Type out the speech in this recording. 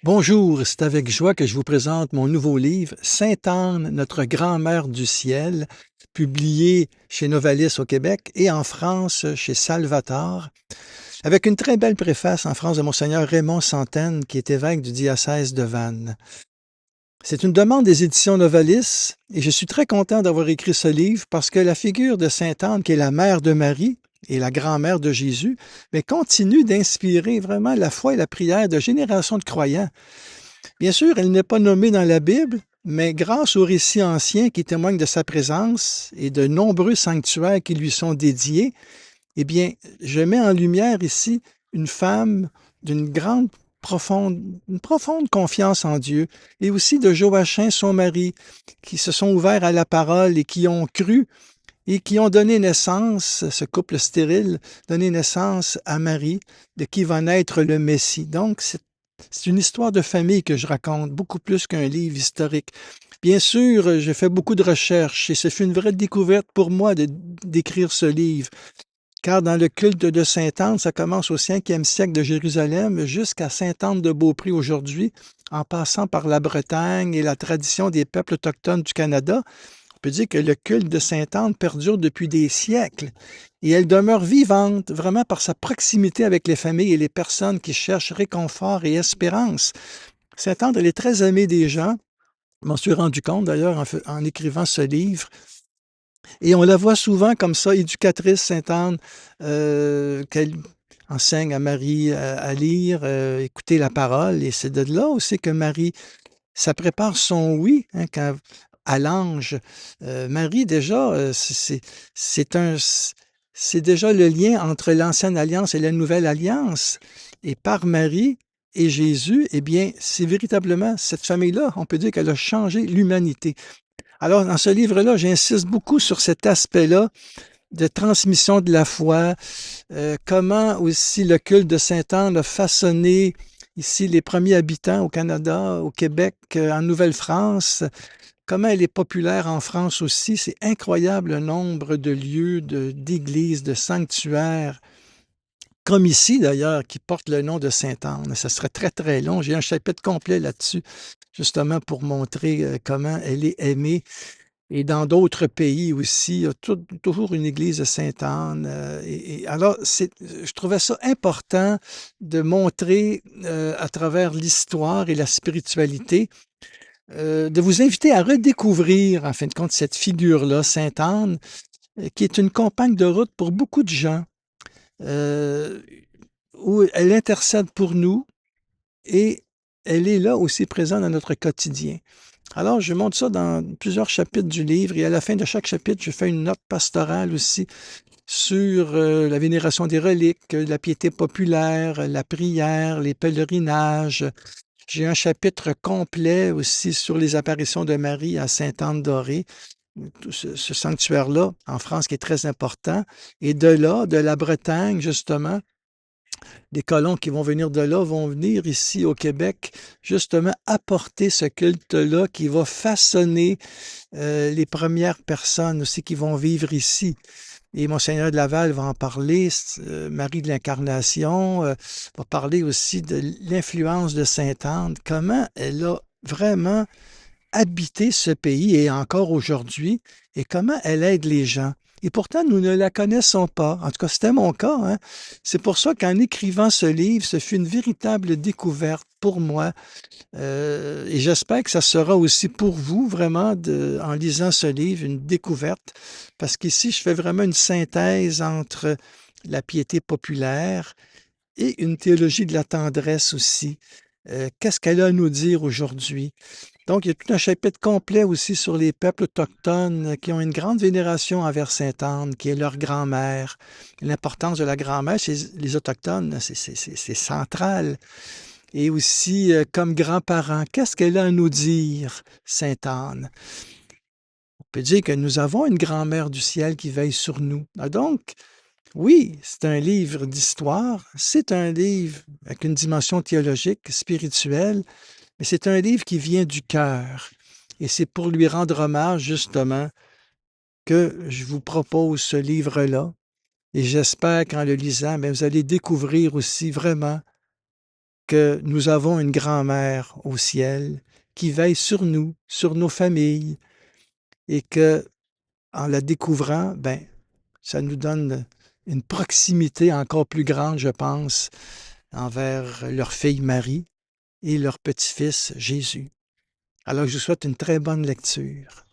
Bonjour, c'est avec joie que je vous présente mon nouveau livre, Sainte-Anne, notre grand-mère du ciel, publié chez Novalis au Québec et en France chez Salvator, avec une très belle préface en France de Monseigneur Raymond Santaine, qui est évêque du diocèse de Vannes. C'est une demande des éditions Novalis et je suis très content d'avoir écrit ce livre parce que la figure de Sainte-Anne, qui est la mère de Marie et la grand-mère de Jésus, mais continue d'inspirer vraiment la foi et la prière de générations de croyants. Bien sûr, elle n'est pas nommée dans la Bible, mais grâce aux récits anciens qui témoignent de sa présence et de nombreux sanctuaires qui lui sont dédiés, eh bien, je mets en lumière ici une femme d'une grande une profonde confiance en Dieu, et aussi de Joachim, son mari, qui se sont ouverts à la parole et qui ont cru et qui ont donné naissance, ce couple stérile, donné naissance à Marie, de qui va naître le Messie. Donc, c'est une histoire de famille que je raconte, beaucoup plus qu'un livre historique. Bien sûr, j'ai fait beaucoup de recherches et ce fut une vraie découverte pour moi d'écrire ce livre, car dans le culte de Sainte-Anne, ça commence au 5e siècle de Jérusalem jusqu'à Sainte-Anne de Beaupré aujourd'hui, en passant par la Bretagne et la tradition des peuples autochtones du Canada. On peut dire que le culte de Sainte-Anne perdure depuis des siècles et elle demeure vivante vraiment par sa proximité avec les familles et les personnes qui cherchent réconfort et espérance. Sainte-Anne, elle est très aimée des gens. Je m'en suis rendu compte d'ailleurs en écrivant ce livre. Et on la voit souvent comme ça, éducatrice Sainte-Anne, qu'elle enseigne à Marie à lire, écouter la parole. Et c'est de là aussi que Marie, ça prépare son oui, hein, quand, à l'ange. Marie, déjà, c'est déjà le lien entre l'ancienne alliance et la nouvelle alliance. Et par Marie et Jésus, eh bien, c'est véritablement cette famille-là, on peut dire qu'elle a changé l'humanité. Alors, dans ce livre-là, j'insiste beaucoup sur cet aspect-là de transmission de la foi, comment aussi le culte de Sainte-Anne a façonné ici les premiers habitants au Canada, au Québec, en Nouvelle-France, comment elle est populaire en France aussi. C'est incroyable le nombre de lieux, d'églises, de sanctuaires, comme ici d'ailleurs, qui portent le nom de Sainte-Anne. Ça serait très, très long. J'ai un chapitre complet là-dessus, justement pour montrer comment elle est aimée. Et dans d'autres pays aussi, il y a toujours une église de Sainte-Anne. Alors, je trouvais ça important de montrer à travers l'histoire et la spiritualité, de vous inviter à redécouvrir, en fin de compte, cette figure-là, Sainte-Anne, qui est une compagne de route pour beaucoup de gens, euh, où elle intercède pour nous et elle est là aussi présente dans notre quotidien. Alors, je montre ça dans plusieurs chapitres du livre et à la fin de chaque chapitre, je fais une note pastorale aussi sur la vénération des reliques, la piété populaire, la prière, les pèlerinages. J'ai un chapitre complet aussi sur les apparitions de Marie à Sainte-Anne-d'Orée, tout ce sanctuaire-là en France qui est très important. Et de là, de la Bretagne, justement, des colons qui vont venir de là vont venir ici au Québec, justement apporter ce culte-là qui va façonner les premières personnes aussi qui vont vivre ici. Et Monseigneur de Laval va en parler, Marie de l'Incarnation va parler aussi de l'influence de Sainte-Anne, comment elle a vraiment habité ce pays et encore aujourd'hui, et comment elle aide les gens. Et pourtant, nous ne la connaissons pas. En tout cas, c'était mon cas, hein. C'est pour ça qu'en écrivant ce livre, ce fut une véritable découverte pour moi. Et j'espère que ça sera aussi pour vous, vraiment, en lisant ce livre, une découverte. Parce qu'ici, je fais vraiment une synthèse entre la piété populaire et une théologie de la tendresse aussi. Qu'est-ce qu'elle a à nous dire aujourd'hui? Donc, il y a tout un chapitre complet aussi sur les peuples autochtones qui ont une grande vénération envers Sainte-Anne, qui est leur grand-mère. L'importance de la grand-mère chez les Autochtones, c'est central. Et aussi, comme grands-parents, qu'est-ce qu'elle a à nous dire, Sainte-Anne? On peut dire que nous avons une grand-mère du ciel qui veille sur nous. Ah, donc, oui, c'est un livre d'histoire, c'est un livre avec une dimension théologique, spirituelle, mais c'est un livre qui vient du cœur. Et c'est pour lui rendre hommage, justement, que je vous propose ce livre-là. Et j'espère qu'en le lisant, bien, vous allez découvrir aussi vraiment que nous avons une grand-mère au ciel qui veille sur nous, sur nos familles, et que, en la découvrant, ben, ça nous donne une proximité encore plus grande, je pense, envers leur fille Marie et leur petit-fils Jésus. Alors, je vous souhaite une très bonne lecture.